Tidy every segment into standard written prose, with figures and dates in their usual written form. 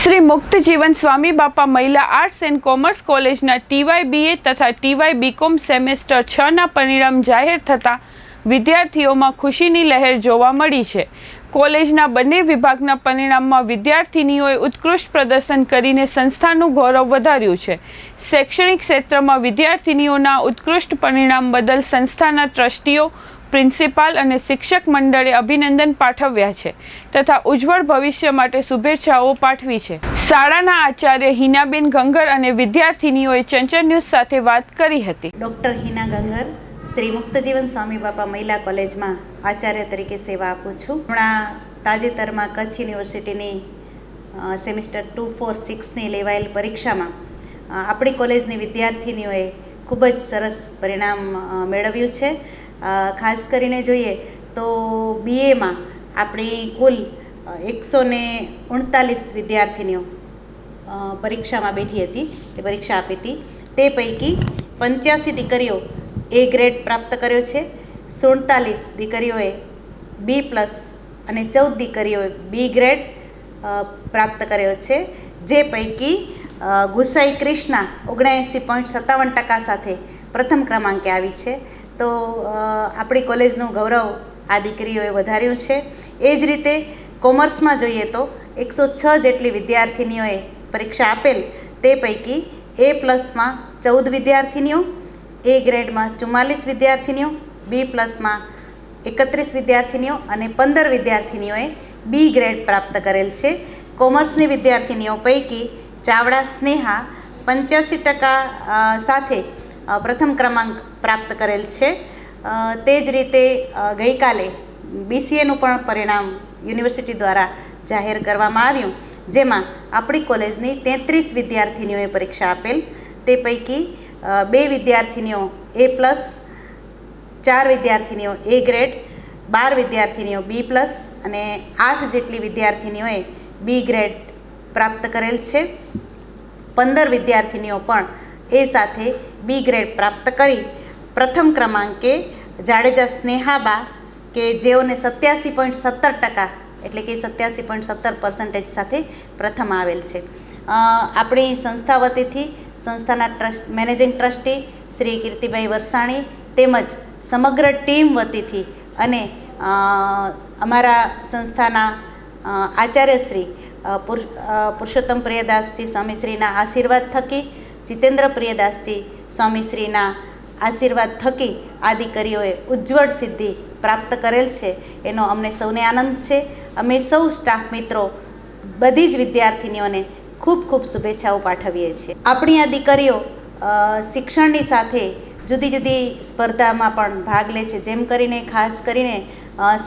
श्री मुक्त जीवन Swami Bapa Mahila arts and commerce कॉलेजना टीवाय बीए तथा टीवाय बीकॉम सेमेस्टर 6 ना परिणाम जाहिर थता विद्यार्थीओमां खुशीनी लહેર જોવા મળી છે। કોલેજના બંને વિભાગના પરિણામમાં વિદ્યાર્થીનીઓએ ઉત્કૃષ્ટ પ્રદર્શન કરીને સંસ્થાનું ગૌરવ વધાર્યું છે। શૈક્ષણિક ક્ષેત્રમાં વિદ્યાર્થીનીઓના ઉત્કૃષ્ટ પરિણામ બદલ સંસ્થાના ટ્રસ્ટીઓ, પ્રિન્સિપાલ અને શિક્ષક મંડળે અભિનંદન પાઠવ્યા છે તથા ઉજ્જવળ ભવિષ્ય માટે શુભેચ્છાઓ પાઠવી છે। શાળાના આચાર્ય હિનાબેન ગંગર અને વિદ્યાર્થીનીઓએ ચંચળ ન્યૂઝ સાથે વાત કરી હતી। ડૉક્ટર હિના ગંગર શ્રી મુક્તજીવન સ્વામી બાપા મહિલા કોલેજમાં આચાર્ય તરીકે સેવા આપું છું। હમણાં તાજેતરમાં કચ્છ યુનિવર્સિટીની સેમિસ્ટર 2-4-6ની લેવાયેલ પરીક્ષામાં આપણી કોલેજની વિદ્યાર્થીનીઓએ ખૂબ જ સરસ પરિણામ મેળવ્યું છે। ખાસ કરીને જોઈએ તો બીએમાં આપણી કુલ 139 વિદ્યાર્થીનીઓ પરીક્ષામાં બેઠી હતી, તે પરીક્ષા આપી હતી। તે પૈકી 85 દીકરીઓ એ ગ્રેડ પ્રાપ્ત કર્યો છે, 47 દીકરીઓએ B+ અને 14 દીકરીઓએ B ગ્રેડ પ્રાપ્ત કર્યો છે। જે પૈકી ગુસાઈ ક્રિષ્ના 79.57% સાથે પ્રથમ ક્રમાંકે આવી છે। તો આપણી કોલેજનું ગૌરવ આ દીકરીઓએ વધાર્યું છે। એ જ રીતે કોમર્સમાં જોઈએ તો 106 જેટલી વિદ્યાર્થીનીઓએ પરીક્ષા આપેલ, તે પૈકી A+માં 14 વિદ્યાર્થીનીઓ, એ ગ્રેડમાં 44 વિદ્યાર્થીનીઓ, B+માં 31 વિદ્યાર્થીનીઓ અને 15 વિદ્યાર્થીનીઓએ B ગ્રેડ પ્રાપ્ત કરેલ છે। કોમર્સની વિદ્યાર્થીનીઓ પૈકી ચાવડા સ્નેહા 85% સાથે પ્રથમ ક્રમાંક પ્રાપ્ત કરેલ છે। તે જ રીતે ગઈકાલે BCAનું પણ પરિણામ યુનિવર્સિટી દ્વારા જાહેર કરવામાં આવ્યું, જેમાં આપણી કોલેજની 33 વિદ્યાર્થીનીઓએ પરીક્ષા આપેલ, તે પૈકી 2 વિદ્યાર્થીનીઓ A+, 4 વિદ્યાર્થીનીઓ A ગ્રેડ, 12 વિદ્યાર્થીનીઓ B+ અને 8 જેટલી વિદ્યાર્થીનીઓએ B ગ્રેડ પ્રાપ્ત કરેલ છે। 15 વિદ્યાર્થીનીઓ પણ એ સાથે B ગ્રેડ પ્રાપ્ત કરી પ્રથમ ક્રમાંકે જાડેજા સ્નેહાબા કે જેઓને 87.17% એટલે કે 87.17% સાથે પ્રથમ આવેલ છે। આપણી સંસ્થા વતીથી સંસ્થાના મેનેજિંગ ટ્રસ્ટી શ્રી કીર્તિભાઈ વરસાણી તેમજ સમગ્ર ટીમ વતીથી અને અમારા સંસ્થાના આચાર્ય શ્રી પુરુષોત્તમ પ્રિયદાસજી સ્વામીશ્રીના આશીર્વાદ થકી, જીતેન્દ્ર પ્રિયદાસજી સ્વામીશ્રીના આશીર્વાદ થકી આ દીકરીઓએ ઉજ્જવળ સિદ્ધિ પ્રાપ્ત કરેલ છે, એનો અમને સૌને આનંદ છે। અમે સૌ સ્ટાફ મિત્રો બધી જ વિદ્યાર્થીનીઓને ખૂબ ખૂબ શુભેચ્છાઓ પાઠવીએ છીએ। આપણી આ દીકરીઓ શિક્ષણની સાથે જુદી જુદી સ્પર્ધામાં પણ ભાગ લે છે, જેમ કરીને ખાસ કરીને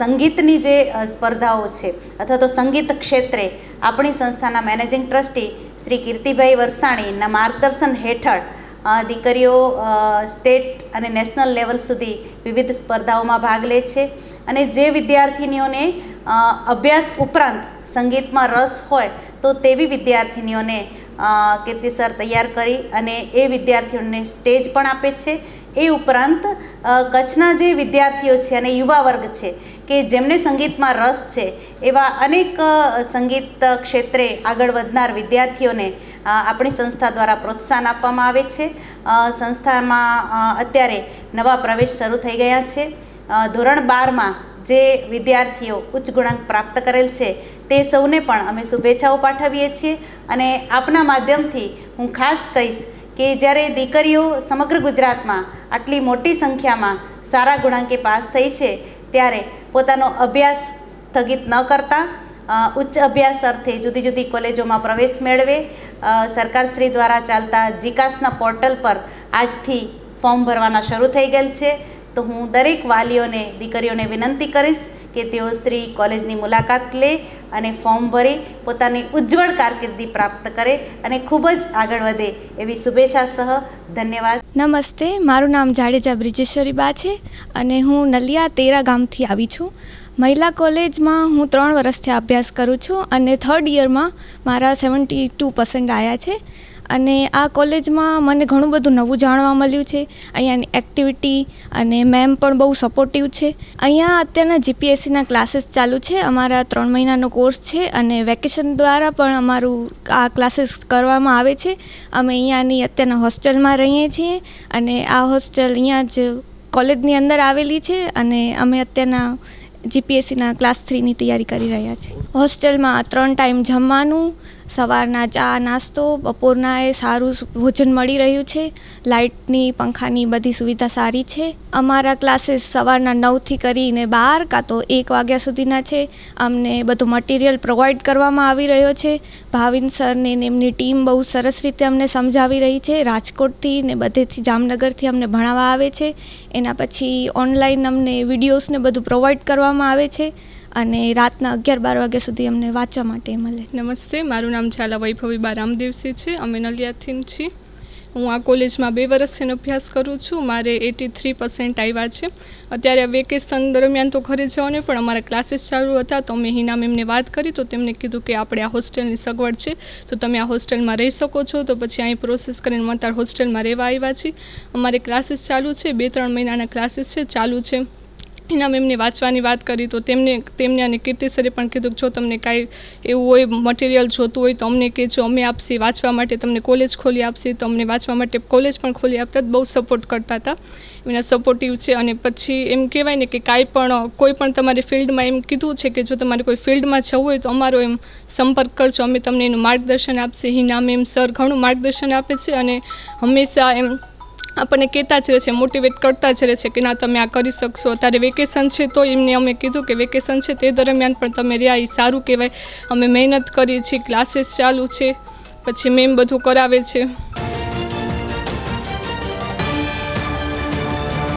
સંગીતની જે સ્પર્ધાઓ છે અથવા તો સંગીત ક્ષેત્રે આપણી સંસ્થાના મેનેજિંગ ટ્રસ્ટી શ્રી કીર્તિભાઈ વરસાણીના માર્ગદર્શન હેઠળ દીકરીઓ સ્ટેટ અને નેશનલ લેવલ સુધી વિવિધ સ્પર્ધાઓમાં ભાગ લે છે। અને જે વિદ્યાર્થીનીઓને અભ્યાસ ઉપરાંત સંગીતમાં રસ હોય તો તેવી વિદ્યાર્થીનીઓને કીર્તિસર તૈયાર કરી અને એ વિદ્યાર્થીઓને સ્ટેજ પણ આપે છે। એ ઉપરાંત કચ્છના જે વિદ્યાર્થીઓ છે અને યુવા વર્ગ છે કે જેમને સંગીતમાં રસ છે એવા અનેક સંગીત ક્ષેત્રે આગળ વધનાર વિદ્યાર્થીઓને આપણી સંસ્થા દ્વારા પ્રોત્સાહન આપવામાં આવે છે। સંસ્થામાં અત્યારે નવા પ્રવેશ શરૂ થઈ ગયા છે। ધોરણ 12માં જે વિદ્યાર્થીઓ ઉચ્ચ ગુણાંક પ્રાપ્ત કરેલ છે તે સૌને પણ અમે શુભેચ્છાઓ પાઠવીએ છીએ। અને આપના માધ્યમથી હું ખાસ કહીશ કે જ્યારે દીકરીઓ સમગ્ર ગુજરાતમાં આટલી મોટી સંખ્યામાં સારા ગુણાંકે પાસ થઈ છે, ત્યારે પોતાનો અભ્યાસ સ્થગિત ન કરતા ઉચ્ચ અભ્યાસ અર્થે જુદી જુદી કોલેજોમાં પ્રવેશ મેળવે। સરકારશ્રી દ્વારા ચાલતા જીકાસના પોર્ટલ પર આજથી ફોર્મ ભરવાના શરૂ થઈ ગયેલ છે। તો હું દરેક વાલીઓને, દીકરીઓને વિનંતી કરીશ કે તેઓ શ્રી કોલેજની મુલાકાત લે અને ફોર્મ ભરી પોતાની ઉજ્જવળ કારકિર્દી પ્રાપ્ત કરે અને ખૂબ જ આગળ વધે એવી શુભેચ્છા સહ ધન્યવાદ। નમસ્તે, મારું નામ જાડેજા બ્રિજેશ્વરીબા છે અને હું નલિયા તેરા ગામથી આવી છું। મહિલા કોલેજમાં હું 3 વર્ષથી અભ્યાસ કરું છું અને 3rd યરમાં મારા 72% આવ્યા છે અને આ કોલેજમાં મને ઘણું બધું નવું જાણવા મળ્યું છે. અહીંયાની એક્ટિવિટી અને મેમ પણ બહુ સપોર્ટિવ છે. અહીંયા અત્યારના જીપીએસસીના ક્લાસીસ ચાલુ છે. અમારા 3 મહિનાનો કોર્સ છે અને વેકેશન દ્વારા પણ અમારું આ ક્લાસીસ કરવામાં આવે છે. અમે અહીંયાની અત્યારના હોસ્ટેલમાં રહીએ છીએ અને આ હોસ્ટેલ અહીંયા જ કોલેજની અંદર આવેલી છે અને અમે અત્યારના જીપીએસસીના ક્લાસ 3ની તૈયારી કરી રહ્યા છીએ. હોસ્ટેલમાં 3 ટાઈમ જમવાનું, સવારના ચા નાસ્તો, બપોરના એ સારું ભોજન મળી રહ્યું છે. લાઇટની, પંખાની બધી સુવિધા સારી છે. અમારા ક્લાસીસ સવારના 9થી કરીને 12 કાં તો 1 વાગ્યા સુધીના છે. અમને બધું મટીરિયલ પ્રોવાઈડ કરવામાં આવી રહ્યો છે. ભાવિન સરને ને એમની ટીમ બહુ સરસ રીતે અમને સમજાવી રહી છે. રાજકોટથી ને બધેથી જામનગરથી અમને ભણાવવા આવે છે. એના પછી ઓનલાઈન અમને વિડીયોઝને બધું પ્રોવાઈડ કરવામાં આવે છે અને રાતના 11-12 વાગ્યા સુધી અમને વાંચવા માટે મળે. નમસ્તે, મારું નામ ઝાલા વૈભવીબા રામદેવસિંહ છે. અમે નલિયાથી છીએ. હું આ કોલેજમાં 2 વર્ષથી અભ્યાસ કરું છું. મારે 83% આવ્યા છે. અત્યારે વેકેશન દરમિયાન તો ઘરે જવાનું પણ અમારા ક્લાસીસ ચાલુ હતા તો અમે હિના મેમને વાત કરી તો તેમને કીધું કે આપણે આ હોસ્ટેલની સગવડ છે તો તમે આ હોસ્ટેલમાં રહી શકો છો. તો પછી અહીં પ્રોસેસ કરીને અમે અત્યારે હોસ્ટેલમાં રહેવા આવ્યા છીએ. અમારે ક્લાસીસ ચાલુ છે, 2-3 મહિનાના ક્લાસીસ છે ચાલુ છે. એના મેમને વાંચવાની વાત કરી તો તેમને અને કીર્તિ સરે પણ કીધું કે જો તમને કાંઈ એવું હોય મટીરિયલ જોતું હોય તો અમને કહેજો, અમે આપશી વાંચવા માટે, તમને કોલેજ ખોલી આપશી. તો અમને વાંચવા માટે કોલેજ પણ ખોલી આપતા, બહુ સપોર્ટ કરતા હતા. એના સપોર્ટિવ છે. અને પછી એમ કહેવાય ને કે કાંઈ પણ કોઈ પણ તમારી ફિલ્ડમાં એમ કીધું છે કે જો તમારે કોઈ ફિલ્ડમાં જવું હોય તો અમારો એમ સંપર્ક કરજો, અમે તમને એનું માર્ગદર્શન આપશી. હિના મેમ સર ઘણું માર્ગદર્શન આપે છે અને હંમેશા એમ આપણને કહેતા જ રહે છે, મોટિવેટ કરતા જ રહે છે કે ના તમે આ કરી શકશો. અત્યારે વેકેશન છે તો એમને અમે કીધું કે વેકેશન છે તે દરમિયાન પણ તમે રહ્યા એ સારું કહેવાય. અમે મહેનત કરીએ છીએ, ક્લાસીસ ચાલુ છે, પછી મેમ બધું કરાવે છે.